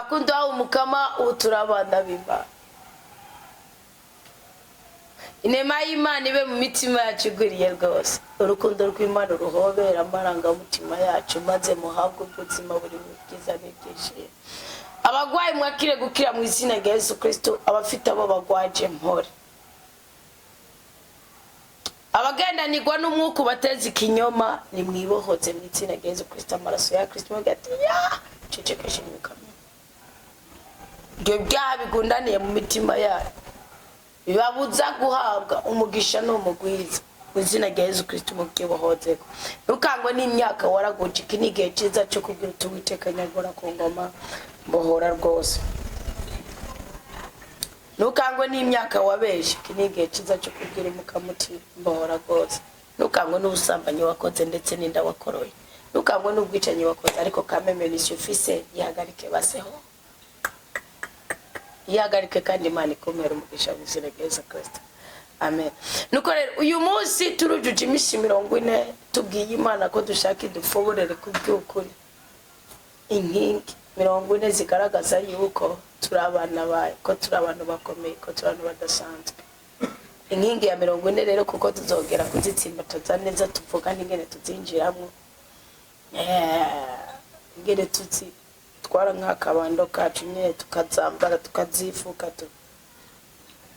bakunda umukama uturabanda bimba inema y'Imana ibe mu mitima yacu igwiriye rwose urukundo rw'Imana ruhobera amaranga mutima yacu maze muhabwe ubuzima buri mu bwiza n'ibyishimo abagwayi mwakire gukira mu izina rya Yesu Kristo abafite abo bagwaje mpore abagendanirwa n'umwuka bateze ikinyoma ni mwibohotse mu izina rya Yesu Kristo amaraso ya Kristo mugati ya cecekeshe nyukamo byaha bigundaniye mu mitima yacu bibabuza guhabwa umugisha n'umugwiza mu izina rya Yesu Kristo mubyibohoze ntukangwe n'imyaka waraguca ikinige cyiza cyo kugira utuwiteka nyagora ku ngoma mbohora rwose ntukangwe n'imyaka wabeshe ikinige cyiza cyo kugira umukamuti mbohora rwose ntukangwe n'ubusambanyi wakoze ndetse n'inda wakoroye ntukangwe n'ubwicanyi wakoze ariko kameme nisufise yihagarike baseho yagarike kandi Imana ikomera umugisha mu izina rya Yesu Kristo amen nuko rero uyu munsi turujuje imisi 40 tubwiye Imana ko dushaka idufoborere ku by'ukuri inkingi 40 zigaragaza yuko turabana bayo ko turabantu bakomeye ko turabantu badasanzwe inkingi ya 40 rero kuko tuzogera kuzitsimba neza tuvuga n'ingene tuzinjiramo ingene tutsi twara nk'akabando kacu nyine tukazambara tukazifuka tu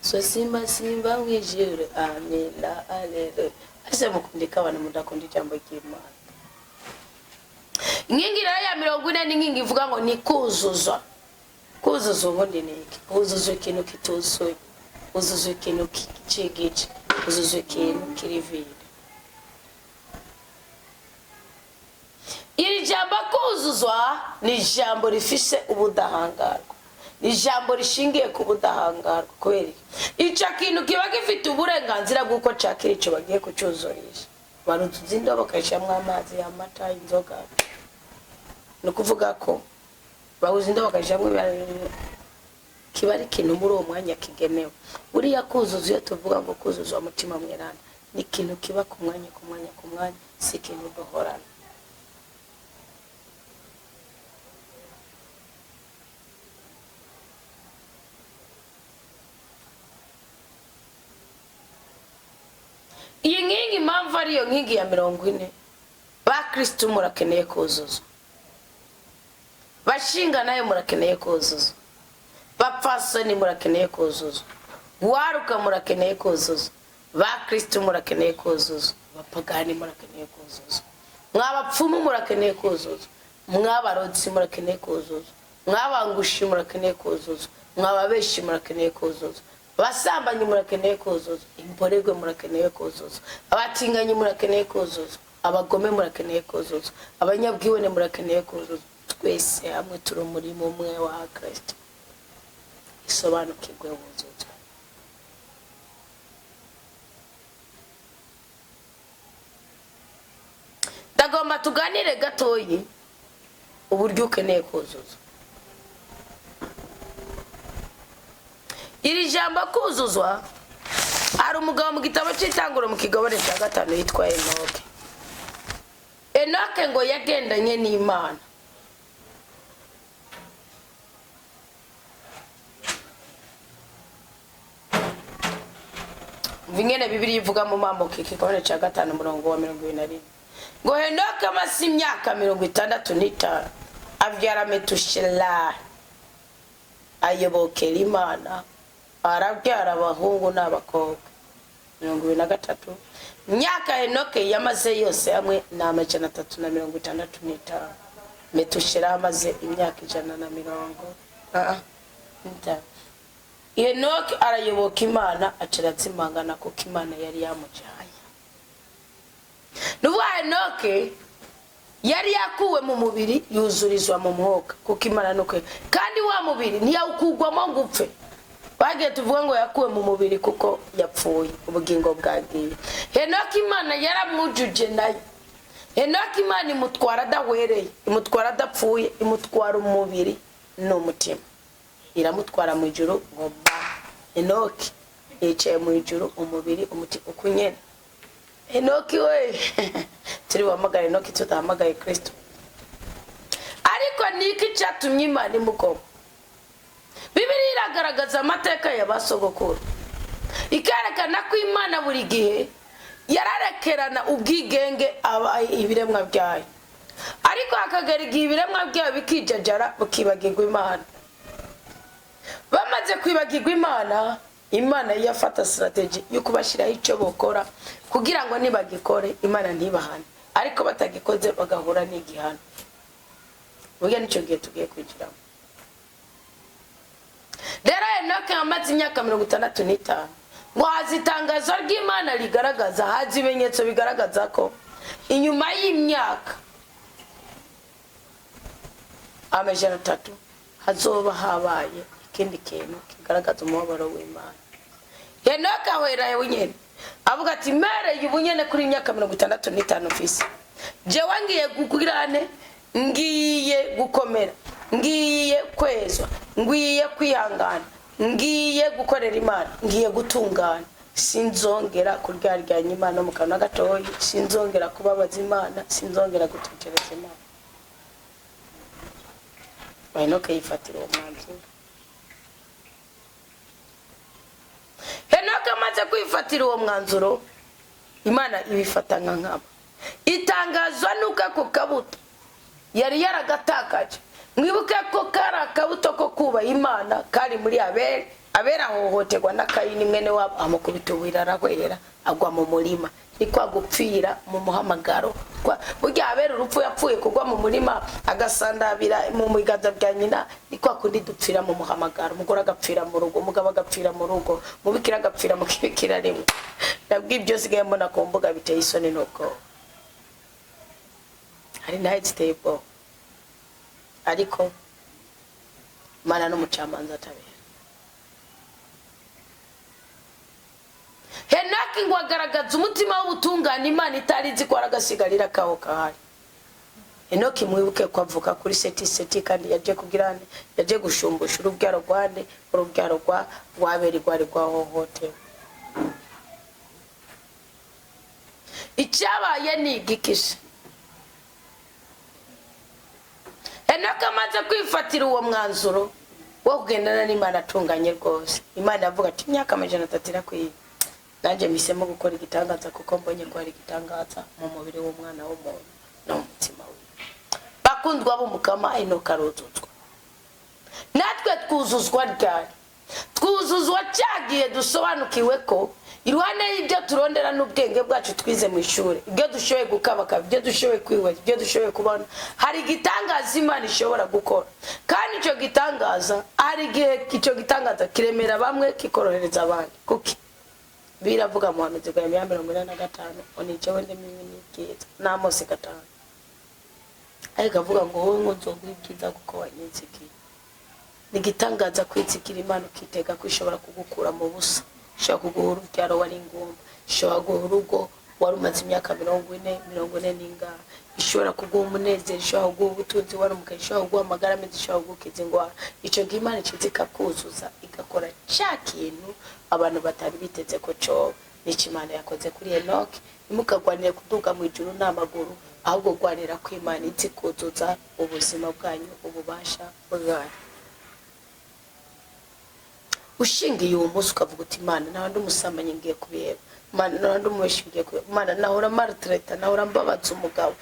so simba mwijire amina aleluya ase mukundika abantu mudakundi jambo ry'Imana inkingi ya 40 ni inkingi ivuga ngo ni kuzuza ubundi ni iki kuzuza ikintu kituzuye kuzuza ikintu kigice kuzuza ikintu kirivire iri jambo kuzuzwa ni jambo rifise ubudahangarwa ni jambo rishingiye ku budahangarwa kweri ico kintu kiba gifite uburenganzira bw'uko cakira ico bagiye kucuzurisha barutuza indobo bakayishamwa amazi y'amata inzoga no kuvuga ko bahuza indobo bakayishamwa kiba ari ikintu muri uwo mwanya kigenewe buriya kuzuza iyo tuvuga ngo kuzuzwa umutima mwerana ni ikintu kiba ku mwanya si ikintu duhorana iyi nkingi impamvu ariyo nkingi ya 40 ba Kristo murakeneye kuzuzwa bashinga nayo murakeneye kuzuzwa bapfasoni murakeneye kuzuzwa waruka murakeneye kuzuzwa ba Kristo murakeneye kuzuzwa bapagani murakeneye kuzuzwa mwabapfumu murakeneye kuzuzwa mwabarotsi murakeneye kuzuzwa mwabangushi murakeneye kuzuzwa mwababeshi murakeneye kuzuzwa basambanyi murakeneye kuzuzwa imborerwe murakeneye kuzuzwa abatinganyi murakeneye kuzuzwa abagome murakeneye kuzuzwa abanyabwibone murakeneye kuzuzwa twese hamwe turi umurimo umwe wa Kristo isobanukirwe wuzuzwa ndagomba tuganire gatoyi uburyo ukeneye kuzuzwa iri jambo kuzuzwa ari umugabo mu gitabo cy'itanguro mu kigabane cya 5 yitwa Enoke ngo yagendanye n'Imana vingene Bibiri ivuga mu Mamuko ikigabane cya 5 murongo wa 21 ngo Enoke amasi imyaka 65 avyara Metushela ayobokera Imana arabyara abahungu n'abakobwa 23 myaka Enoke yamaze yose hamwe na 365 Metushela amaze imyaka 150 Enoke arayoboka Imana aciratsimangana kuko Imana yari yamujaye nuwa Enoke yari yakuwe mu mubiri yuzurizwa mu mwuka kuko Imana nuko kandi wa mubiri ntiyawukugwamo ngupfe bagiye tuvuga ngo yakuwe mu mubiri kuko yapfuye ubugingo bwagiye Enoke Imana yaramwujuje nayo Enoke Imana imutwara adahwereye imutwara adapfuye imutwara umubiri n'umutima iramutwara mu ijuru ngo Enoke yicaye mu ijuru umubiri umutima ukunyene Enoke we turi wamagara Enoke tutahamagaye Kristo ariko niki cyatumye Imana imugoba Bibiliya iragaragaza amateka ya basogokuru, ikerekana ko Imana buri gihe yararekerana ubwigenge ibiremwa byayo, ariko hakagera igihe ibiremwa byayo bikijajara bukibagirwa Imana. Bamaze kwibagirwa Imana, Imana yafata strategy yo kubashiraho icyo bokora kugira ngo nibagikore Imana ntibahane, ariko batagikoze bagahura n'igihano. Burya nicyo gihe tugiye kwigiramo. Rero Enoki amaze imyaka 65 ngo haza itangazo ry'Imana rigaragaza, haza ibimenyetso bigaragaza ko inyuma y'imyaka 300 hazoba habaye ikindi kintu kigaragaza umubabaro w'Imana. Enoki ahweraye wenyene avuga ati mereye ubunyene kuri imyaka 65 mfise, jewe ngiye gukugirane, ngiye gukomera, ngiye kwezwa, ngiye kwihangana, ngiye gukorera Imana, ngiye gutungana, sinzongera kuryaryanya Imana mu kanwa gatoyi, sinzongera kubabaza Imana, sinzongera gutekereza Imana. Enoki yifatira uwo mwanzuro. Enoki amaze kwifatira uwo mwanzuro, Imana ibifata nka nkama. Itangazwa nuko ako kabuto yari yaragatakaje. Mwibuke ko kari akabuto ko kuba Imana kari muri Abeli ahohoterwa na Kayini mwene wabo, amukubita ubuhira arahwera agwa mu murima. Nikwa gupfira mu muhamagaro. Burya Abeli urupfu yapfuye kugwa mu murima agasandabira mu biganza bya nyina, nikwa kundi dupfira mu muhamagaro. Umugore agapfira mu rugo, umugabo agapfira mu rugo, mubikira agapfira mu kibikira rimwe. Nabwo ibyo sigaye mbona ku mbuga biteye isoni n'ubwo. Hari naho ziteye ubwoba, ariko Imana n'umucamanza atabera. Enoki ngo agaragaza umutima w'ubutungane Imana itari izi ko aragasigarira kaho kahari. Enoki mwibuke ko avuka kuri seti kandi yaje kugirane, yaje gushumbusha urubyaro rwande, urubyaro rwa Abeli rwari rwahohotewe. Icyabaye ni igikisha. Enoki amaze kwifatira uwo mwanzuro wo kugendana n'Imana atunganye rwose. Imana yavuga ati imyaka 300 irakwiye, nanjye misemo gukora igitangaza kuko mbonye ko ari igitangaza mu mubiri w'umwana w'umuntu no mu mutima we. Bakundwa b'umukama, Enoki aruzuzwa. Natwe twuzuzwa ryari? Twuzuzwa cyagiye dusobanukiwe ko iruhande y'ibyo turondera n'ubwenge bwacu twize mu ishuri, ibyo dushoboye gukabaka, ibyo dushoboye kwiwe, ibyo dushoboye kubona, hari igitangaza Imana ishobora gukora. Kandi icyo gitangaza, hari igihe icyo gitangaza kiremera bamwe kikorohereza abandi. Kuki biravuga mu hanuzi bwa Yeremiya 45 onice wende n'ibyiza na Amosi 5, ariko avuga ngo wowe nzogwikiza kuko wanyizikiye. Nigitangaza kwitsikira Imana ukitega ko ishobora kugukura mu busa, ishobora kuguha urubyaro wari ingumba, ishobora kuguha urugo wari umaze imyaka 40 n'ingahe, ishobora kuguha umunezero, ishobora kuguha ubutunzi wari umukaye, ishobora kuguha amagara meza, ishobora kugukiza ingwara. Icyo gihe Imana ikizika kuzuza igakora cya kintu abantu batari biteze ko cyo. N'icyo Imana yakoze kuri Enoki. Nimukagwanire kuduga mu ijuru n'amaguru, ahubwo gwanira ko Imana izi kuzuza ubuzima bwanyu, ububasha bwanyu. Ushingiye uwo munsi ukavuga uti Imana nabandi umusambanyi ngiye kubiheba, Imana nabandi umubeshi ngiye kubiheba, Imana nahora maltraita, nahora mbabaza umugabo,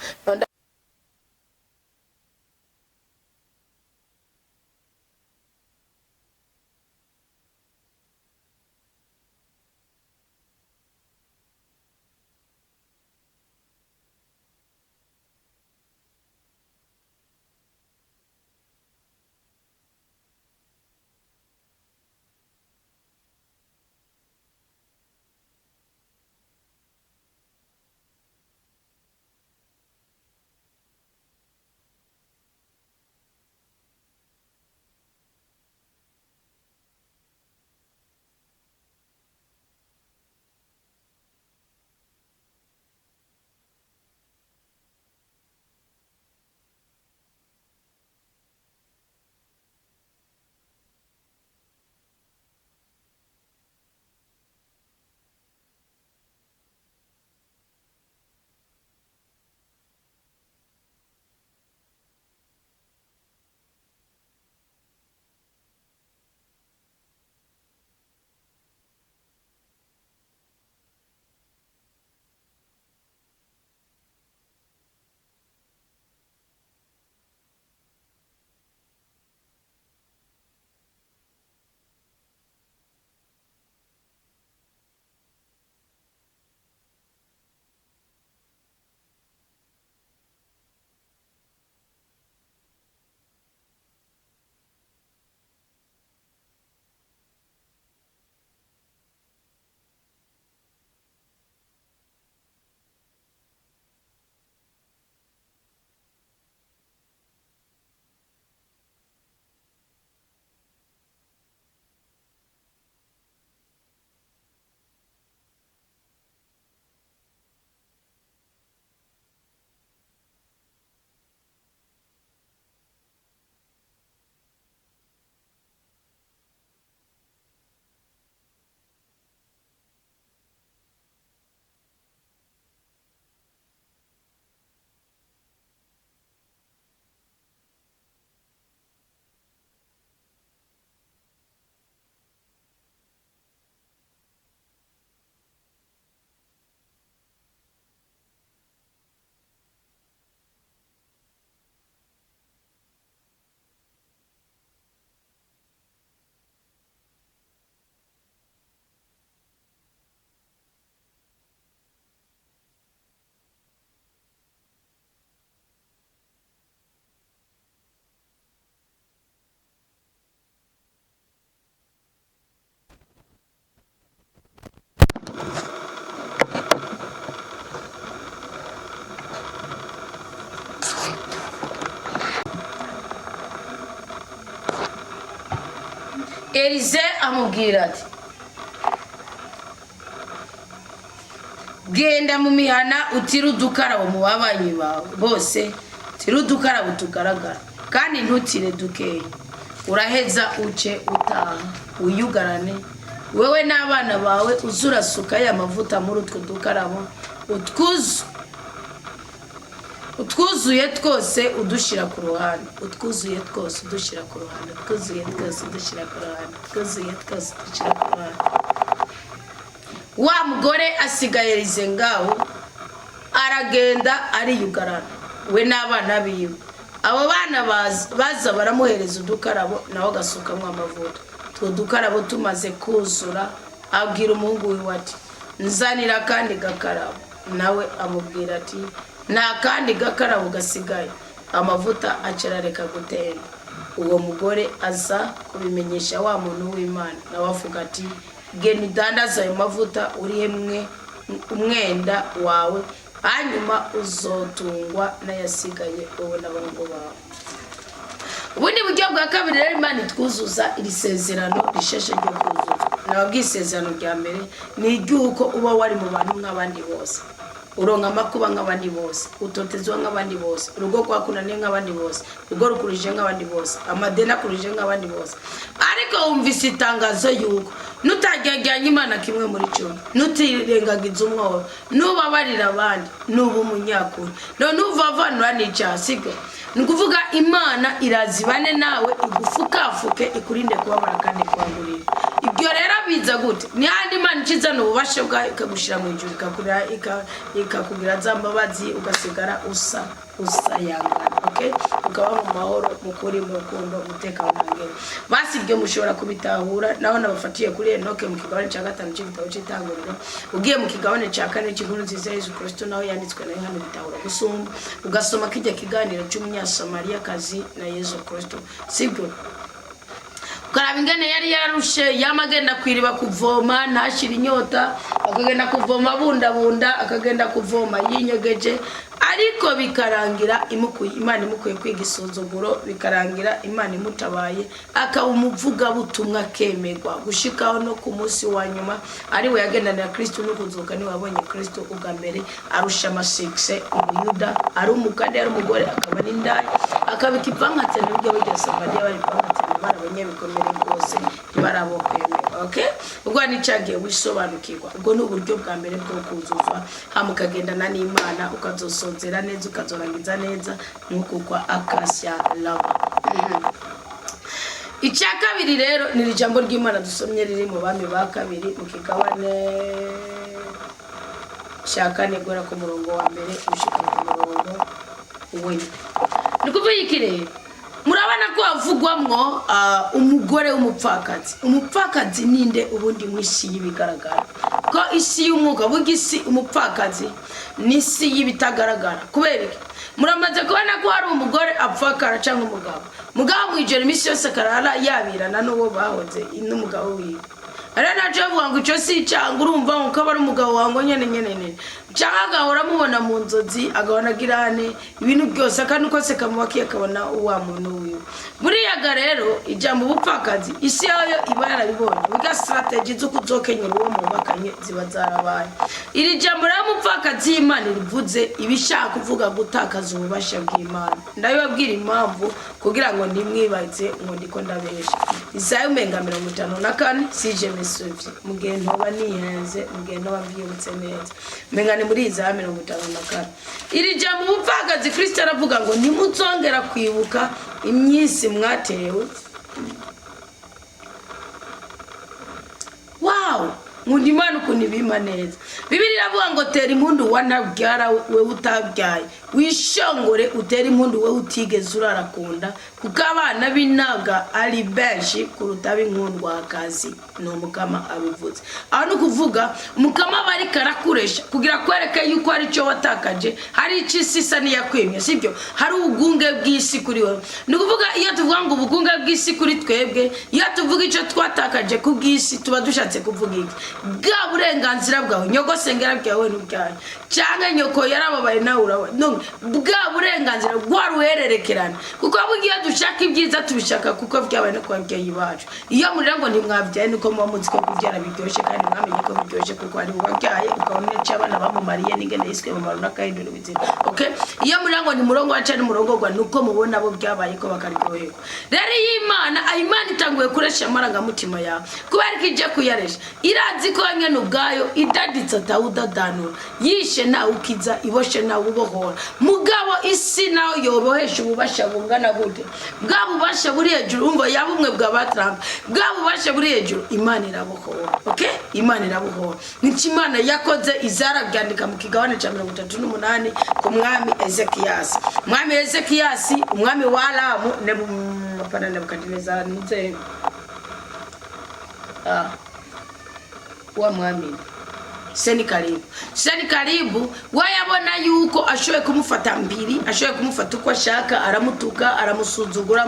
Elize amubwira ati genda mu mihana utira udukarabo mu babanyi bawe bose, tira udukarabo tugaragara kandi ntutire dukeya, uraheza uce utaha uyugarane wewe n'abana bawe, uzurasuka ya mavuta muri utwo dukarabo utwuzuye twose udushira ku ruhande, utwuzuye twose udushira ku ruhande, utwuzuye twose udushira ku ruhande, utwuzuye twose udushira ku ruhande. Wa mugore asigaye Elize ngaho aragenda ariyugarana we n'abana biwe. Abo bana baza baramuhereza udukarabo nawe agasukamwe amavuta. Two dukarabo tumaze kuzura abwira umuhungu wiwe ati nzanira kandi gakarabo, nawe amubwira ati nta kandi gakarabo gasigaye, amavuta acerareka gutenda. Uwo mugore aza kubimenyesha wa muntu w'Imana, nawe avuga ati genda udandaza ayo mavuta urihe umwenda wawe, hanyuma uzotungwa n'ayasigaye wowe n'abahungu bawe. Ubundi buryo bwa kabiri rero Imana itwuzuza iri sezerano risheshe ryo kuzuza. Nababwiye isezerano rya mbere ni iry'uko uba wari mu bantu nk'abandi bose, uronka amakuba nk'abandi bose, utotezwa nk'abandi bose, urugo rwakunaniye nk'abandi bose, urugo rukurije nk'abandi bose, amadeni akurije nk'abandi bose. Ariko wumvise itangazo y'uko nutajyajyanye Imana kimwe muri cyo, nutirengagiza umwobo, nubabarira abandi, nuba umunyakuri, no nuvavanura n'icyaha, sibyo? Nukuvuga Imana irazibane nawe, igufukafuke, ikurinde kubabara kandi kwangurira. Ibyo rero biza gute? Ni handi Imana ikizana ububasha bwa ikagushira mu ijuru, ikakugira za mbabazi, ugasigara usa yangana, okay? Ukaba mu mahoro, mukuri, mu rukundo, umutekano n'angere. Basi ibyo mushobora kubitahura, naho nabafatiye kuri Enoke mu kigabane cya 5 cy'igitabo cy'Itanguriro. Ugiye mu kigabane cya 4 cy'inkuru nziza Yesu Kristo, naho yanditswe na Yohana bitahura gusumba, ugasoma kijya kiganiro cy'umunyasamariyakazi na Yesu Kristo, sibyo? Ukaraba ingene yari yararushe, yamagenda kwiriba kuvoma ntashira inyota, akagenda kuvoma bunda akagenda kuvoma yinyegeje, ariko bikarangira Imana imukuye kwiga isuzuguro, bikarangira Imana imutabaye akaba umuvuga butumwa kemerwa gushikaho no ku munsi wa nyuma ari we yagendanira Kristo no kuzuka. Ni wabonye Kristo ubwa mbere arusha amasikse umuyuda, ari umukade, ari umugore, akaba n'indaya, akabika ivangatse n'ubwo buryo Samariya bari ivangatse barabonye bikomere rwose barabokwemera, okay? Ubwo ni cyagiye wisobanukirwa. Ubwo ni uburyo bwa mbere bwo kuzuzwa, hamukagendana n'Imana, ukazosonzera neza, ukazorangiza neza nk'uko kwa Akasya Lava. Icya kabiri rero ni ijambo ry'Imana dusomye riri mu Bami ba kabiri mu kigabane cya 4 gora ku murongo wa mbere ushika ku murongo w'indwi. Nikuvuga iki rero? Murabana ko havugwamwo umugore w'umupfakazi. Umupfakazi ninde ubundi mwisi yibigaragara? Ko isi y'umwuka bugisi umupfakazi nisi yibitagaragara. Kubera iki? Muramaze kubona ko hari umugore apfakara cyangwa umugabo mwijere imisi yose karara yabirana n'uwo bahoze n'umugabo wiwe. Ara naje avuga ngo icyo si cyangwa urumva ngo kaba ari umugabo wango nyene cyangwa agahora mubona mu nzozi, agahona girane ibintu byose kandi uko se kamubakiye akabona uwa muntu wiwe. Buriya rero ijambo ubupfakazi isi yayo iba yarabibonye, biga strategy zo kuzokenyera uwo mubakanye ziba zarabaye. Iri jambo rero umupfakazi Imana rivuze ibishaka kuvuga gutakaza ububasha bw'Imana. Ndabibabwira impamvu kugira ngo ndimwibaze ngo ndiko ndabesha. Isayo menga 54 sije mesuvye mugendo banihenze mugendo bavyibutse neza menga ni muri Isayo 54. Iri jambo ubupfakazi Kristo aravuga ngo nimuzongera kwibuka imyisi mwatewe. Wow, ngundi Imana ukuntu ibima neza. Bibiliya iravuga ngo tera impundu wanabyara we utabyaye, wishongore utera impundu we utigeze urarakunda, kuko abana b'inaga ari benshi kuruta b'inkundwakazi. No Mukama abivuze. Aho no kuvuga Mukama bari karakuresha kugira kwereka yuko ari cyo watakaje, hari icisi isa niyakwemye, sibyo? Hari ubugunge bw'isi kuri wowe. No kuvuga iyo tuvuga ngo ubugunge bw'isi kuri twebwe, iyo tuvuga icyo twatakaje ku bw'isi tuba dushatse kuvuga iki? bwa burenganzira bwawe nyogosengera bwawe n'ubyaye cyangwa nyoko yarababaye nawe urawe no bwa burenganzira rwaruhererekerana kuko bugiye dushaka ibyiza tubishaka kuko byabaye no kwabyeyi bacu iyo muri ngo ntimwabyaye niko muba muzi ko kubyara biryoshye kandi mwamenye ko biryoshye kuko ari wabyaye ukabona icyo abana bamumariye n'ingene yiswe mu maruna kahindura ubuzima okay iyo muri ngo ni murongo waca ni murongo gwa nuko mubona bo byabaye ko bakaryoherwa rero Imana itanguye kuresha amarangamutima yawe kubera ko ije kuyaresha irazi ko nyene ubwayo idaditse tawudadanura yishe nawe ukiza iboshe nawe ubohora mugabo isi nawe yobohesha ububasha bungana gute bwa bubasha buri hejuru umva yabumwe bwa Trump bwa bubasha buri hejuru Imana irabohora okay Imana irabohora niki Imana yakoze izara byandika mu kigabane cya 38 ku mwami Ezekiyasi umwami wa Aramu Nebukadineza Nebukadineza nize wa mwami Senikaribu wayabona yuko ashoye kumufata mbiri ashoye kumufata uko ashaka aramutuka aramusuzugura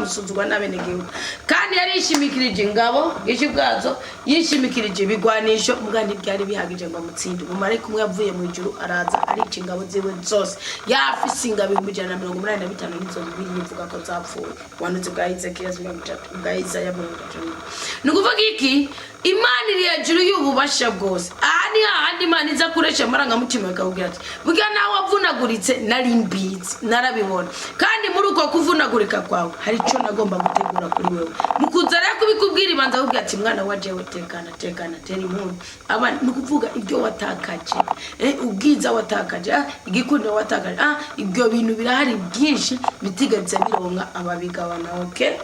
n'abenegihugu kandi yarishimikirije ingabo ishibwazo yishimikirije bigwanisho mugandi byari bihagije ngo amutsinde umumare kumwe yavuye mu ijuru araza arica ingabo ziwe zose yafise ingabo 185 nizo bibiri yivuga ko zapfuye wanuze bwa Ezekiel 3 bwa Isaiah 3 nukuvuga iki Imana iri hejuru y'ububasha bwose ahani handi Imana iza kuresha amarangamutima akabwira ati buga nawe wavunaguritse nari mbizi narabibona kandi muri uko kuvunagurika kwawe hari icyo nagomba gutegura kuri wewe mukuza rero kubikubwira ibanza akubwira ati mwana wajewe tekana teri impundu aba nukuvuga ibyo watakaje ubwiza watakaje igikundo watakaje ibyo bintu birahari byinshi bitigeze bironka ababigabana okay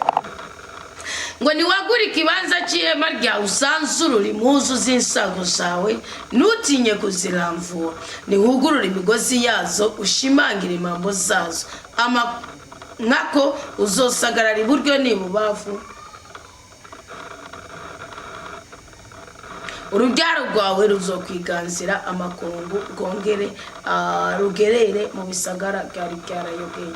ngo niwagura ikibanza cy'ihema rya usanzurura impuzu z'insago zawe nutinye kuziramvura nihugurura imigozi yazo ushimangira impambo zazo nkako uzosagarara iburyo n'ibubavu urubyaro rwawe ruzokwiganzira amakungu rwongere rugerere mu bisagara byari byarayogeye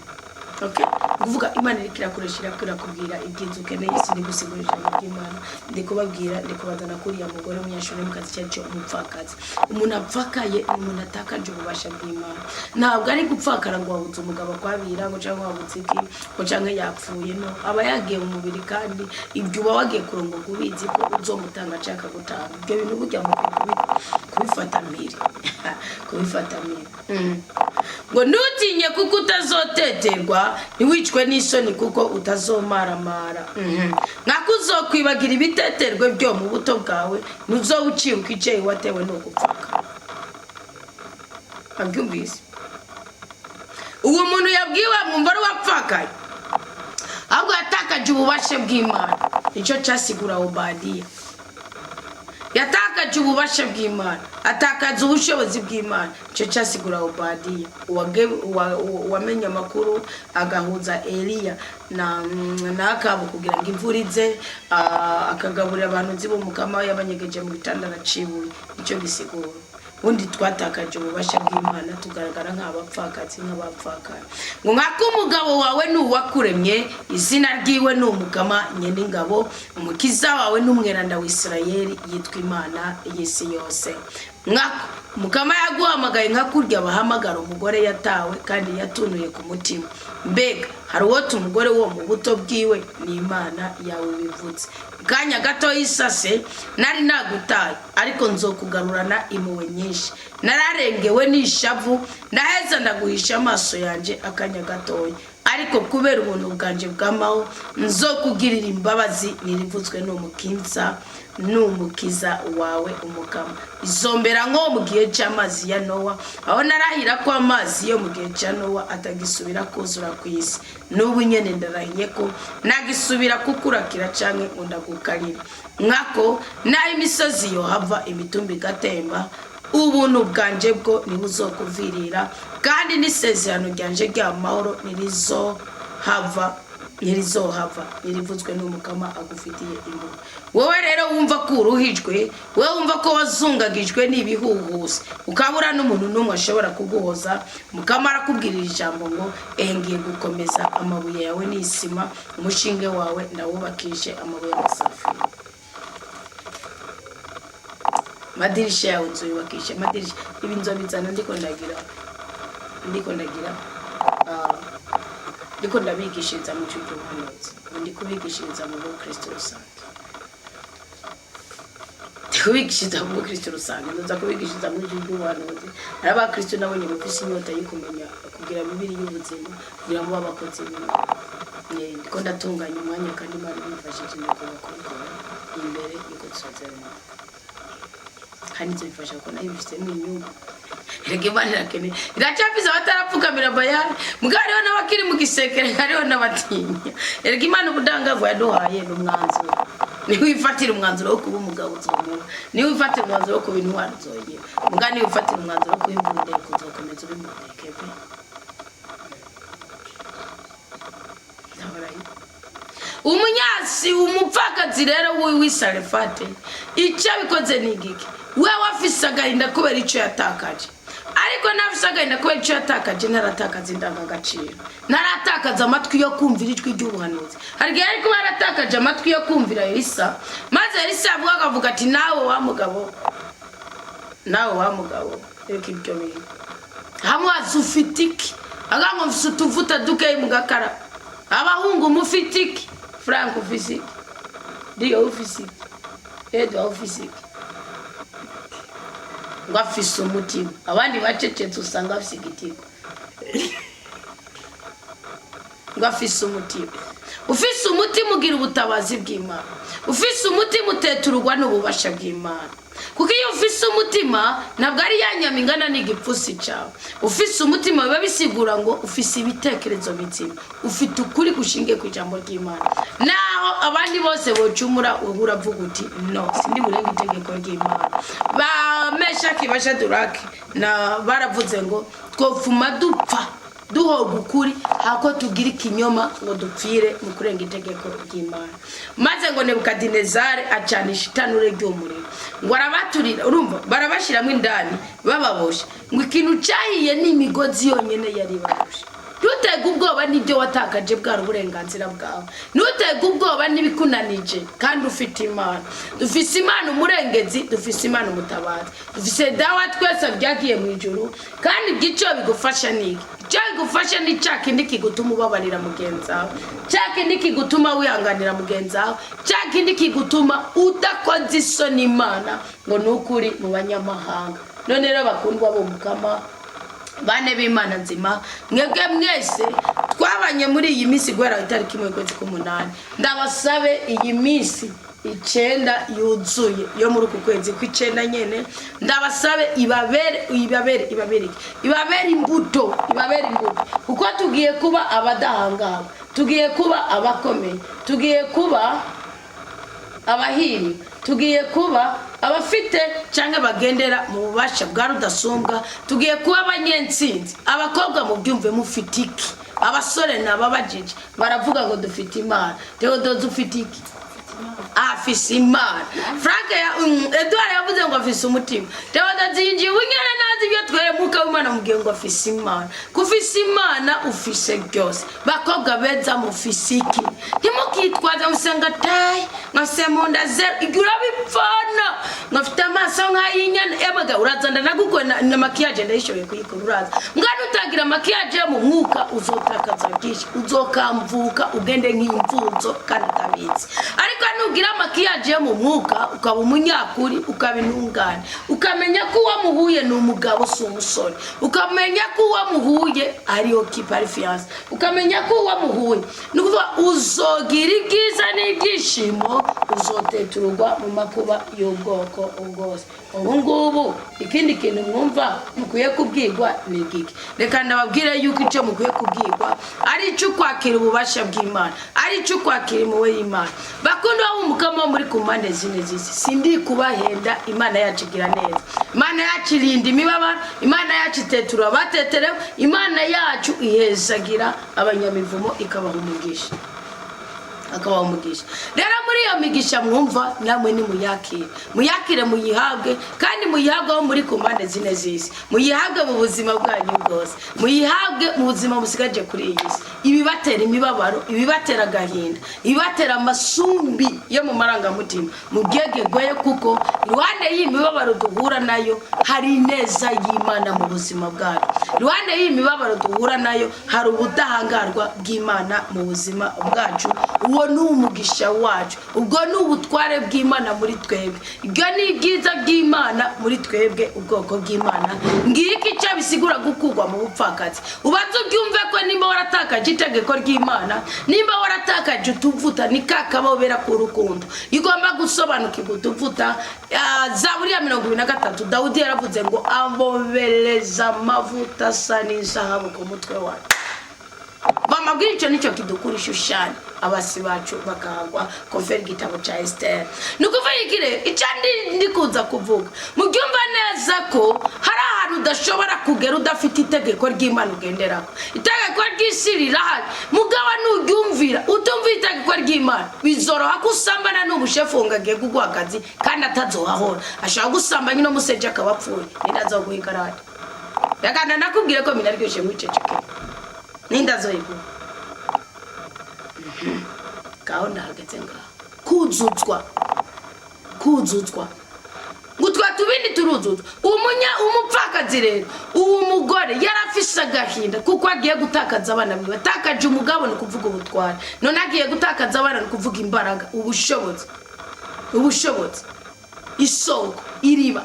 okay kuvuga Imana ikirakoresha irakubwira ibyiza ukeneye sindi gusigurira Imana ndikubabwira ndikubazana kuri ya mugore umunyashuri mu kazi cyacu umupfakazi umuntu apfakaye umuntu atakaje ububasha bw'Imana ntabwo ari gupfakara ngo wabuze umugabo kwabira ngo cyangwa wabuze iki ngo cyangwa yapfuye no aba yagiye mu mubiri kandi ibyo uba wagiye kurongo kubizi ko uzomutanga cyaka gutanga ibyo bintu burya mu kubifata mpiri ngo nutinye kuko utazoteterwa niwicwe n'isoni kuko utazomaramara nkakuzokwibagira ibiteterwe byo mu buto bwawe nuzowuciruka icyeyi watewe no gupfaka abyumvise uwo muntu yabwiwe mwumva ari wapfakaye ahubwo yatakaje ububasha bw'Imana nicyo cyasigura Obadiya yatakaje ububasha bw'Imana atakaza ubushobozi bw'Imana cyo cyasigura Obadiya wamenye amakuru agahuza Eliya n'akabo kugira ngo imvurize akagaburira abantu zibo mukama yabanyegeje mu bitanda nacibuye icyo gisigura undi twatakaje ububasha bw'Imana tugaragara nk'abapfakazi nk'abapfakara ngo nkako umugabo wawe n'uwakuremye izina ryiwe n'umugama nyene ingabo umukiza wawe n'umweranda w'Isirayeli yitwa Imana y'isi yose nkako mukama yaguhamagaye nkakurya bahamagara umugore yatawe kandi yatunuye ku mutima mbega hari uwo umugore wo mu buto bwiwe ni Imana yawe bivutse kanya gato yisase nari nagutaye ariko nzokugarurana impuhwe nyinshi nararengewe n'ishavu ndaheza ndaguhisha amaso yanje akanya gatoya ariko kubera ubuntu bwanje bw'amaho nzokugirira imbabazi nirivutswe n'umukiza wawe umukama izombera nko mu gihe cy'amazi ya Nowa aho narahira ko amazi yo mu gihe cya Nowa atagisubira kuzura ku isi n'ubu nyene ndarahiye ko nagisubira kukurakira canke ndagukarira nkako nayo imisozi yo hava imitumbi gatemba ubuntu bwanje bwo nibuzokuvirira kandi n'isezerano ryanje ry'amahoro nirizohava nirivuzwe n'umukama agufitiye imbuga wowe rero wumva ko uruhijwe wowe wumva ko wazungagijwe n'ibihuhusi ukabura n'umuntu n'umwe ashobora kuguhoza mukama arakubwirira ijambo ngo ngiye gukomeza amabuye yawe n'isima umushinge wawe ndawubakishe amabuye y'amasafiri madirisha yawe nzoyubakisha madirisha ibi nzobizana ndiko ndabigishiriza mu cyugo buhanuzi ndi kubigishiriza mu Kristo rusange kubigishiriza mu Kristo rusange ndoza kubigishiriza mu cyugo buhanuzi araba Kristo nabonye bafise inyota yo kumenya kugira bibiri y'ubuzima kugira ngo babakoze ndiko ndatunganya umwanya kandi Imana imfashije n'ukubakora imbere yuko tuzazerana kandi zifasha ko nayo bifite inyungu rege barakene iracyafiza batarapfukamira bayani mugari wana bakiri mu gisekere hariho n'abatinya rege Imana ubudangagwa yaduhaye n'umwanzuro ni wifatira umwanzuro wo kuba umugabo uzomura ni wifatira umwanzuro wo kuba intwaro zoye mugani wifatira umwanzuro wo kuyimbunda kuzokomeza ubimudeke pe umunyasi umupfakazi rero wisarefate icyo bikoze nigiki we wafise agahinda kubera icyo yatakaje ariko nafise agahinda kubera icyo yatakaje naratakaza indangagaciro naratakaza amatwi yo kumvira ijwi ry'ubuhanuzi harya ariko baratakaje amatwi yo kumvira Elisa maze Elisa avuga ati nawe wa mugabo reka ibyo bintu hamwazi ufitiki agango mfise utuvuta duke mu gakara abahungu mufitiki Frank ufisiki Dio ufisiki Edwa ufisiki ngafise umutima abandi bacecetse usanga afise igitiko ngafise umutima ufise umutima ugira ubutabazi bw'Imana ufise umutima uteturwa n'ububasha bw'Imana kuko iyo ufise umutima ntabwo ari yanyamingana n'igipfusi cyawe ufise umutima biba bisigura ngo ufise ibitekerezo bizima ufite ukuri gushingiye ku ijambo ry'Imana naho abandi bose bocumura uravuga uti no sindi burenga itegeko ry'Imana Meshaki Bashaduraki na baravuze ngo twofuma dupfa duhoga ukuri hako tugira ikinyoma ngo dupfire mu kurenga itegeko ry'Imana maze ngo Nebukadinezari acanisha itanure ry'umuriro ngo arabaturira urumva barabashiramo indani bababosha ngo ikintu cyahiye n'imigozi yonyene yari babosha Nutega ubwoba nibyo watakaje bwa uburenganzira bwawe nutega ubwoba nibikunanije kandi ufite Imana dufise Imana umurengezi dufise Imana umutabazi dufise dawa twese byagiye mu ijuru kandi gico bigufasha niki cyo bigufasha ni cyakindi kigutuma ubabarira mugenzawe cyakindi kigutuma wihanganira mugenzawe cyakindi kigutuma udakoze isoni Imana ngo nukuri mu banyamahanga none rero bakundwa bo mukama bane b'Imana nzima mwebwe mwese twabanye muri iyi minsi gwera itariki 1/8 ndabasabe iyi minsi 9 yuzuye yo muri uku kwezi kw'icenda nyene ndabasabe ibabere imbuto kuko tugiye kuba abadahangaba tugiye kuba abakomeye tugiye kuba abahiri tugiye kuba abafite cyangwa bagendera mu bubasha bwa rudasumbwa tugiye kuba abanyentsinzi abakobwa mu byumve mufitiki abasore nababajije baravuga ngo dufite Imana Theodoze ufitiki afise Imana Frank Edouard yavuze ngo afise umutima Theodoze yinjiye unyene nazi byo tweremuka w'Imana mugiye ngo afise Imana kufise Imana ufise byose bakobwa beza mufisiki ntimukitwaza musenga tayi ngasemunda zero igura bipfana ngafite amaso nk'ayinyana ebaga urazanda nagukona na makiyaje ndayishoboye kuyikora uraza ngana utagira makiyaje mu mwuka uzotakaza byinshi uzokamvuka ugende nk'imvuzo kandi utabizi ariko nugira makiyaje mu mwuka ukaba umunyakuri ukabinungana ukamenya ko wamuhuye n'umugabo si umusore ukamenya ko wamuhuye ariyo kiparfiance ukamenya ko wamuhuye nukuvuga uzogira igiza n'ibyishimo uzoteturwa mu makuba y'ubwoko ubwose ubungubu ikindi kintu mwumva mukwiye kubwirwa n'igiki reka ndababwire yuko icyo mukwiye kubwirwa ari icyo kwakira ububasha bw'Imana ari icyo kwakira impuhwe y'Imana bakunda umukama muri kumane zine zisi sindi kubahenda Imana yacu igira neza Imana yacu irinda imibabaro Imana yacu itetura bateterewe Imana yacu ihezagira abanyamivumo ikabaha umugisha akabaha umugisha. Rero muri iyo migisha mwumva namwe ni muyakire muyihabwe, kandi muyihabwe aho muri ku mpande zine z'isi, muyihabwe mu buzima bwanyu bwose, muyihabwe mu buzima musigaje kuri iyi si. Ibibatera imibabaro, ibibatera agahinda, ibibatera amasumbi yo mu marangamutima, mubyegegoye, kuko iruhande y'imibabaro duhura nayo hari ineza y'Imana mu buzima bwacu. Iruhande y'imibabaro duhura nayo hari ubudahangarwa bw'Imana mu buzima bwacu. Uwo ni umugisha wacu, ubwo ni ubutware bw'Imana muri twebwe, ibyo ni ibyiza by'Imana muri twebwe, ubwoko bw'Imana. Ngiki icyo bisigura gukugwa mu bupfakazi. Ubanza ubyumve ko nimba waratakaje itegeko ry'Imana, nimba waratakaje utuvuta, ni kakabobera ku rukundo, igomba gusobanukirwa utuvuta. Zaburi ya 23 Dawudi yaravuze ngo abobereza amavuta asa n'izahabu ku mutwe wacu. Bamabwira icyo nicyo kidukurisha ushani abasi bacu bakagwa konferi igitabo cya Esther. Nukuvayikire icandi ndikuza kuvuga, mubyumva neza ko hari ahantu udashobora kugera udafite itegeko ry'Imana ugenderako. Itegeko ry'isiriraha mugaba nugyumvira utumvira itegeko ry'Imana, bizoroha kusambana n'umushefu ngagiye kugwa akazi kandi atazohahora. Ashaka gusambanya no museje akabapfuye, nindazoguhikarate. Yakanda nakubwire ko minaryoshe mwiceceke. Nindazoyigu kaho ndahageze ngaho kuzutswa ngutwa tubindi turuzuzwa. Umupfakazi rero uwo mugore yarafise agahinda kuko agiye gutakaza abana biwe, takaje umugabo ni kuvuga ubutware, none agiye gutakaza abana ni kuvuga imbaraga, ubushobozi, isoko, iriba.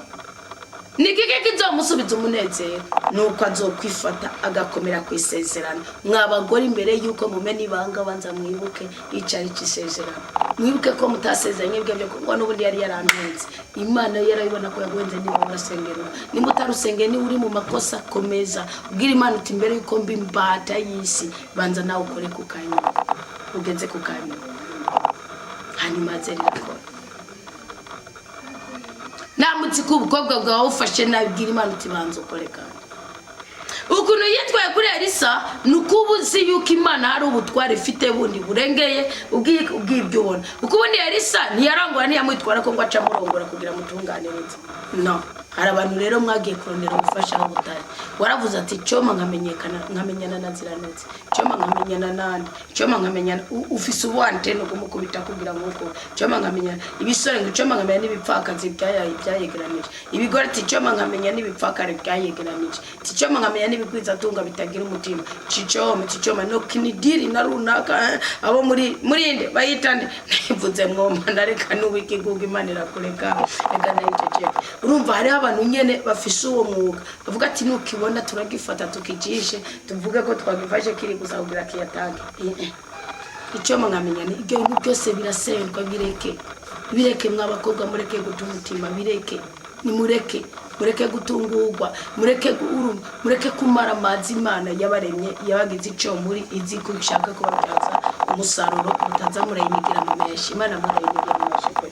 Nikike kizomusubiza umunezero, nuko azokwifata agakomera kwisezerano. Mwabagore imbere yuko mumena ibanga banza mwibuke icari cisezerano, mwibuke ko mutasezeranye bwe byo ngo n'ubundi yari yarampenze. Imana yarayibona ko yagwenze niba urasengera, nimba utarusengeye ni uri mu makosa, komeza ubwira Imana uti imbere yuko mbimbata y'isi banza nawe ukore ku kanya, ugeze ku kanya hanyuma zerirako. Namutsi kubukobwa bwawe ufashe nabwira Imana uti banza ukore kandi. Ukuntu yitwaye kuri Elisa nukubuzi yuko Imana hari ubutware ifite bundi burengeye ubwibyo ubona. Ukubundi Elisa ntiyarangura ntiyamwitwara ko ngo aca murongora kugira mutunganirize. No, hari abantu rero mwagiye kurondera ubufasha aho butari. Waravuze ati cyoma nkamenyana na Ziranetse, cyoma nkamenyana nande, cyoma nkamenyana ufise ubwante no kumukubita kugira ngo uko, cyoma nkamenyana ibisore ngo cyoma nkamenyana n'ibipfakazi byayegeranije, ibigore ati cyoma nkamenyana n'ibipfakare byayegeranije, ati cyoma nkamenyana n'ibikwiza tunga bitagira umutima, cyoma no kinidiri na runaka abo murinde bayitande. Nivuze mwoma ndareka n'ubikiguga Imana irakureka, reka nayiceceke. Urumva hari abantu nyene bafise uwo mwuga bavuga ati nukibona turagifata tukijishe tuvuge ko twagifashe kiri gusa kugira kiyatange. Icyoma nkamenyana ibyo bintu byose birasendwa, bireke mwabakobwa, mureke gutumutima, bireke nimureke, mureke gutungurwa, mureke kumara amazi Imana yabaremye yabagize icyo muri izi ko bishaka kubabyaza umusaruro mutaza murayimigira mu meshi. Imana murayimigira mu meshi kwe.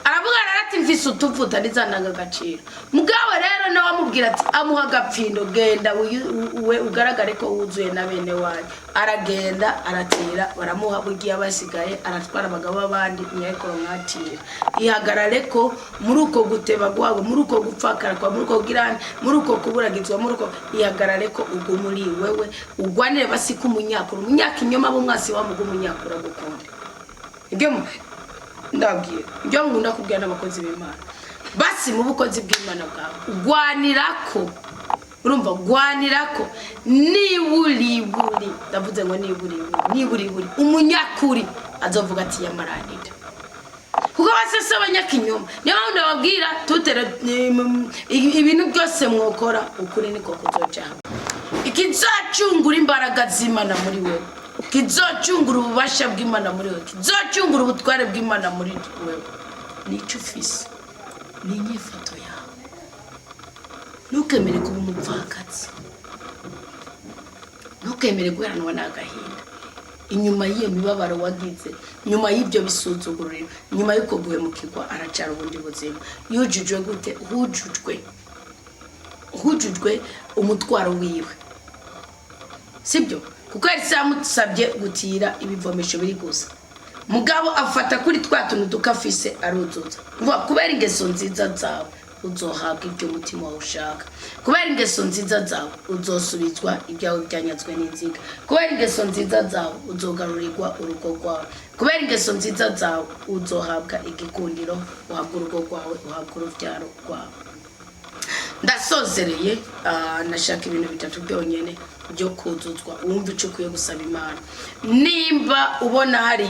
Aravuga ati mvise utuvuta nizanaga agaciro. Mugabo rero nawe amubwira ati amuha agapfindo, genda we ugaragare ko wuzuye na bene wanyu. Aragenda aratira, baramuha bugiye abasigaye, aratwara abagabo abandi nyeko mwatira. Ihagarare ko muri uko guteba gwabo, muri uko gupfakara kwa, muri uko girane, muri uko kuburagizwa, muri uko ihagarare ko ubwo muri wewe ugwanire basiku umunyaka inyoma bo mwasi wa mugu umunyakura gukonde. Ibyo ndabwiye ibyo ngunda kubwira n'abakozi b'Imana basi mu bukozi bw'Imana bwawe ugwanirako. Urumva gwanirako niburi ndavuze ngo niburi umunyakuri azovuga ati yamaranira, kuko basese abanyakinyoma. Niyo ndababwira tutera ibintu byose mwokora ukuri niko kuzocaho. Ikizacungura imbaraga z'Imana muri wewe, kizocungura ububasha bw'Imana muri wewe, kizocungura ubutware bw'Imana muri wewe, nicyo ufise, ni inyifato yawe. Ntukemere kuba umupfakazi, ntukemere guheranwa n'agahinda. Inyuma y'iyo mibabaro wagize, nyuma y'ibyo bisuzuguriro, nyuma y'uko guhemukirwa aracara ubundi buzima. Yujujwe gute? Hujujwe umutwaro wiwe, sibyo? kuko yari yamusabye gutira ibivomesho biri gusa. Mugabo afata kuri tuntu dukafise aruzuza. Vuga kubera ingeso nziza zawe uzohabwa ibyo mutima wawe ushaka. Kubera ingeso nziza zawe uzosubizwa ibyawe byanyazwe n'inziga. Kubera ingeso nziza zawe uzogarurirwa urugo rwawe. Kubera ingeso nziza zawe uzohabwa igikundiro, uhabwa urugo rwawe, uhabwa urubyaro rwawe. Ndasozereye nashaka ibintu bitatu byonyene byo kuzuzwa wumva icyo kuye gusaba Imana. Nimba ubona hari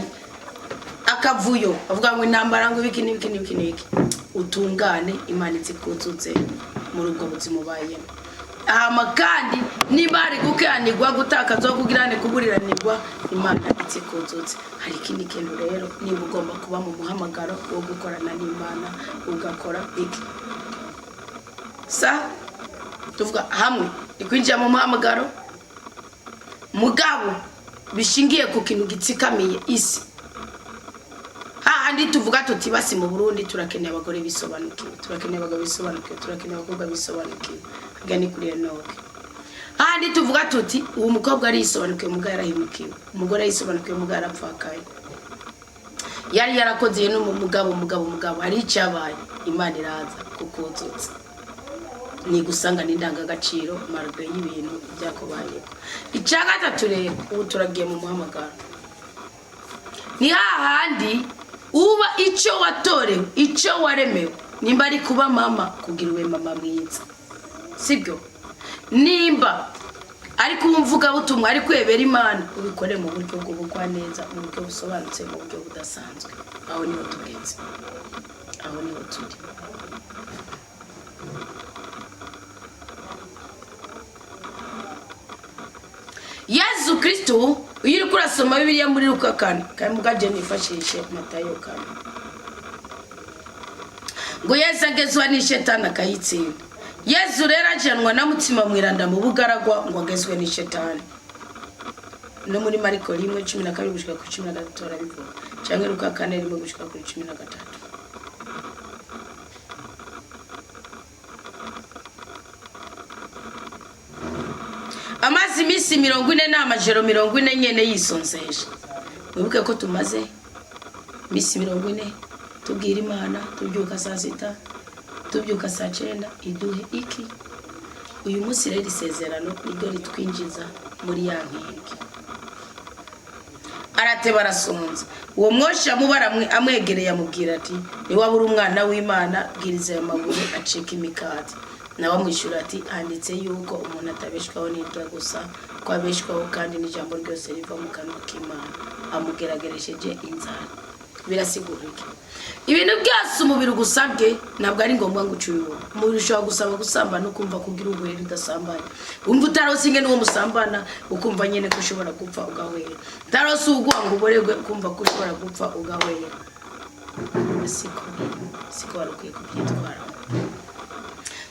akavuyo avuga ngo intambara ngo ibiki utungane Imana izikuzuze muri ubwo buzima ubayemo. Kandi niba ari gukanirwa gutakaza kugirane kuburiranirwa Imana izikuzuze. Hari ikindi kintu rero niba ugomba kuba mu muhamagaro wo gukorana n'Imana ugakora iki tuvuga hamwe ikwinjira mu muhamagaro mugabo bishingiye ku kintu gitsikamiye isi. Hahandi tuvuga tuti basi mu Burundi turakeneye abagore bisobanukiwe, turakeneye abagabo bisobanukiwe, turakeneye abakobwa bisobanukiwe. Hagani kuri Enoke. Hahandi tuvuga tuti uwo mukobwa ari yisobanukiwe mugabo yarahimukiwe, umugore yisobanukiwe mugabo yarapfakaye. Yari yarakoze no mu mugabo ari icyabaye. Imana iraza kukuzutsa. Ni gusanga n'indangagaciro marwe y'ibintu byakubaye. Icyagatatu rero ubu turagiye mu muhamagaro. Ni hahandi uba icyo watorewe, icyo waremewe. Nimba ari kuba mama kugirwe mama mwiza, sibyo? Nimba ari kumvuga butumwa ari kwebera Imana ubikore mu buryo bw'ubugwa neza, mu buryo busobanutse, mu buryo budasanzwe. Aho niho tugenze, aho niho turi. Yesu Kristo uyiri kurasoma Bibiliya muri Luka 4 kandi mugaje nifashishe Matayo 4 ngo Yesu agezwa ni shetani akayitsinda. Yesu rero ajanwa na mutima mwiranda mu bugaragwa ngo agezwe ni shetani. No muri Mariko 1:12 gushika ku 13 arabivuga cyangwa Luka 4 gushika ku 13. Amazi misi 40 n'amajero 40 nyene yisonzeje. Wibuke ko tumaze misi 40 tubwira Imana, tubyuka saa 6, tubyuka saa 9, iduhe iki. Uyu munsi rero isezerano niryo ritwinjiza muri ya nkingi. Arate barasonza. Uwo mwosha mubara amwegereye amubwira ati ni wabura umwana w'Imana bwiriza ya mabuye acika imikati. Nawe mwishura ati handitse yuko umuntu atabeshwaho n'irya gusa kwabeshwaho kandi n'ijambo ryose riva mu kanwa k'Imana. Amugerageresheje inzara. Birasigura iki? Ibintu byose umubiri gusabye ntabwo ari ngombwa ngo ucuyuwe. Umubiri ushobora gusaba gusambana ukumva kugira ubwere udasambanye. Umva utarose ingene uwo musambana ukumva nyene ko ushobora gupfa ugahwera. Utarose ugwa ngo uboregwe ukumva ko ushobora gupfa ugahwera. Siko warukwiye kubyitwara.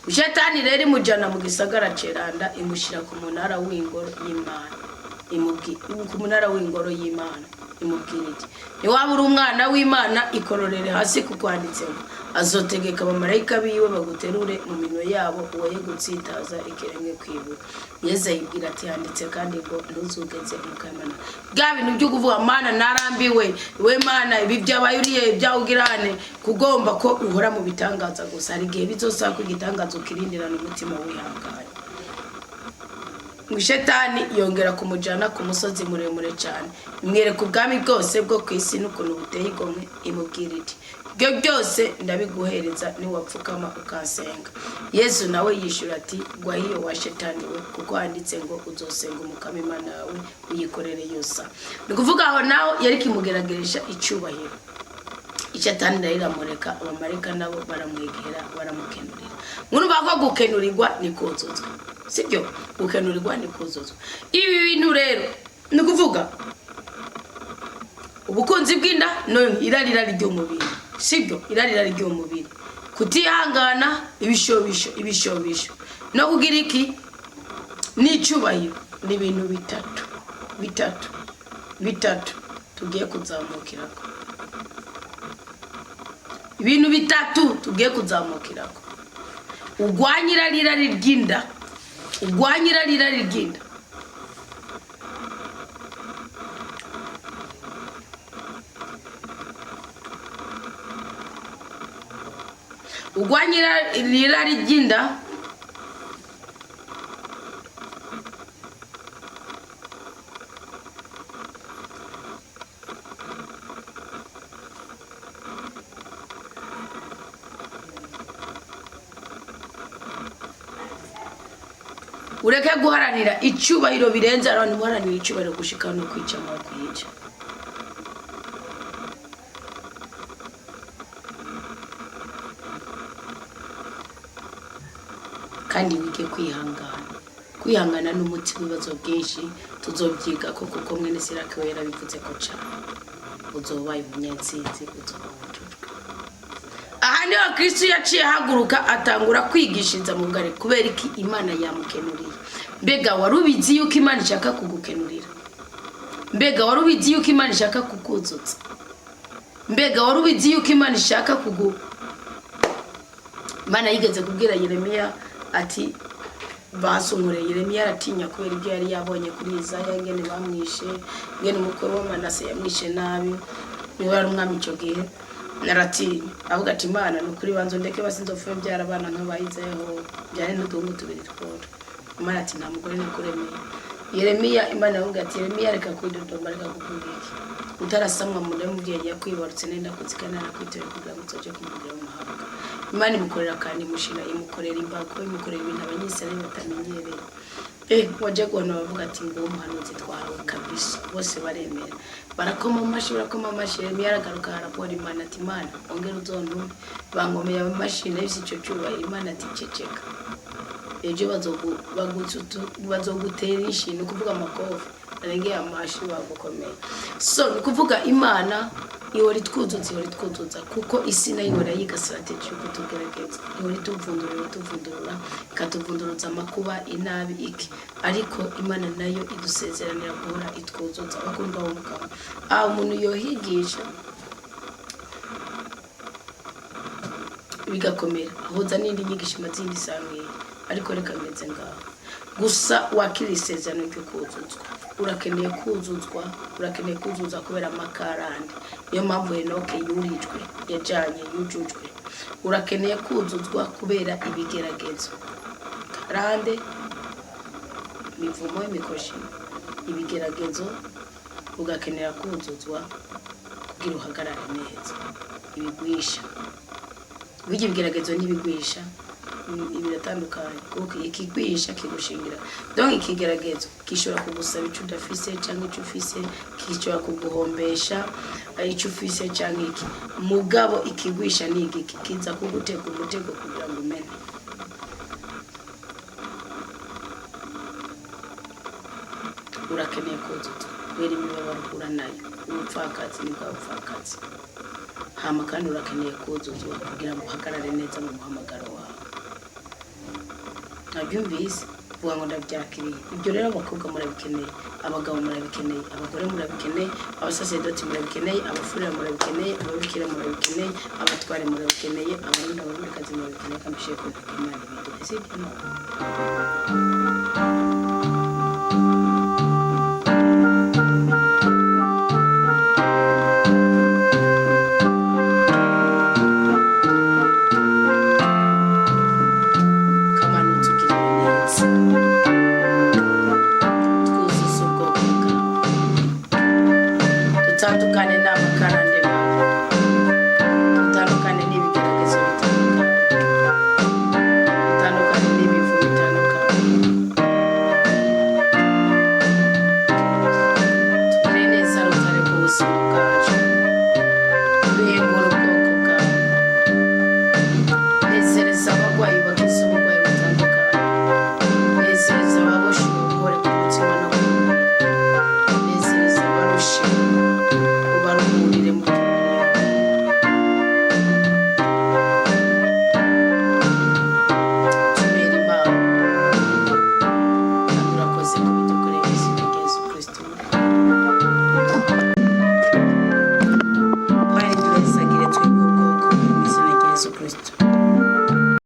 Shetani rero imujana mu gisagara ceranda imushira ku munara w'ingoro y'Imana. Ku munara w'ingoro y'Imana imubwira iti ni wabura umwana w'Imana ikororere hasi kukwanditseho azotegeka abamarayika biwe baguterure mu minwe yabo uwoye gutsitaza ikirenge kwibura. Yesu ayibwira ati handitse kandi ngo ntuzugeze mukamana. Bwa bintu byo kuvuga Mana narambiwe we Mana ibi byabaye uriye byawugirane kugomba ko uhora mu bitangaza gusa. Hari gihe bizosaba kwigitangaza ukirindirana umutima wihanganye. Shetani yongera kumujana ku musozi muremure cyane imwereka ubwami bwose bwo kwisi n'ukuntu buteye igomwe. Imubwira iti byo byose ndabiguhereza ni wapfukama ukasenga. Yesu nawe yishura ati gwa hiyo wa Shetani we kuko handitse ngo uzosenga umukama Imana yawe uyikorere yose. Ni kuvuga aho naho yari kimugerageresha icyubahiro. Shetani ndayiramureka abamarayika nabo baramwegera baramukenurira. Mwumva ko gukenurirwa ni kuzuzwa, sibyo? Gukenurirwa ni kuzuzwa. Ibi bintu rero ni kuvuga ubukunzi bw'inda no irarira ry'umubiri, sibyo? Irarira ry'umubiri, kutihangana, ibishobisho no kugira iki n'icyubahiro. Ni ibintu bitatu tugiye kuzamukirako. Ibintu bitatu tugiye kuzamukirako. Ugwanyira ry'inda, ugwanyira irari ry'inda ureke guharanira icyubahiro birenze abantu guharanira icyubahiro gushika no kwica mu kwica. Kandi wige kwihangana n'umuti w'ibibazo byinshi tuzobyiga ko kuko mwene Siraki we yarabivuze ko cyane uzobaye umunyatsinzi uzoba wujujwe. Aha niho Kristo yaciye haguruka atangura kwigishiriza mu bwari kubera iki Imana yamukenuriye. Mbega warubizi yuko Imana ishaka kugukenurira? Mbega warubizi yuko Imana ishaka kukuzutsa? Mbega warubizi yuko Imana ishaka Imana yigeze kubwira Yeremiya ati basumure. Yeremiya aratinya kubera ibyo yari yabonye kuri Izaya ngene bamwishe, ngene umukwe wa Manase yamwishe nabi, niwe ari umwami icyo gihe. Naratinya avuga ati Imana nukuri banzo ndeke basinzopfuye byara abana nk'abayizeho byane n'udungu tubiri tworo. Imana ati nta mugore nikuremeye. Yeremiya Imana avuga ati Yeremiya reka kwidodomba reka kukubiki utarasamwa muri mubyeyi yakwibarutse nenda kuzikana nakwitera kugira ngo uzoje kumubwira mu mahanga. Imana imukorera kandi mushira imukorera imbago imukorera ibintu abanyisirayeli batamenyereye. Waje kubona bavuga ati ngo umuhanuzi twahawe kabisa, bose baremera barakoma amashi. Yeremiya aragaruka arapora Imana ati Imana ongera uzontume bangomeye amashini y'isi cyo cyubahiro. Imana ati ceceka ejo bazogutera ishino kuvuga amakofi arengeye amashi bagukomeye. So kuvuga Imana ihora itwuzuza kuko isi nayo ihora yiga strategy yo kutugerageza, ihora ituvundurura ikatuvunduruza amakuba inabi iki, ariko Imana nayo idusezeranira guhora itwuzuza. Bakundwa b'umugabo umuntu yohigisha bigakomera ahoza n'indi nyigisho mazindi sangiye, ariko reka meze ngaho gusa wakira isezerano ryo kuzuzwa. Urakeneye kuzuza kubera amakarande. Niyo mpamvu Enoke yurijwe yujujwe. Urakeneye kuzuzwa kubera ibigeragezo, karande, mivumo y'imikoshi, ibigeragezo. Ugakenera kuzuzwa kugira uhagarare neza. Ibigwisha bijye bigeragezo n'ibigwisha ibiratandukanye kuko ikigwisha kigushingira. Donc ikigeragezo kishobora kugusaba icyo udafise cyangwa icyo ufise, kishobora kuguhombesha icyo ufise cyangwa iki. Mugabo ikigwisha ni iki kiza kugutega umutego kugira ngo umenye. Urakeneye kuzuzwa kubera imibabaro uhura nayo, ubupfakazi n'ubwapfakazi. Hama kandi urakeneye kuzuzwa kugira ngo uhagarare neza mu muhamagaro wawe. Nabyumvise vuga ngo ndabyakiriye. Ibyo rero abakobwa murabikeneye, abagabo murabikeneye, abagore murabikeneye, abasaserdoti murabikeneye, abafurira murabikeneye, ababikira murabikeneye, abatware murabikeneye, abandi murabikeneye. Kambishiye ko Imana ibintu sibyo no. Tutandukane n'amakarane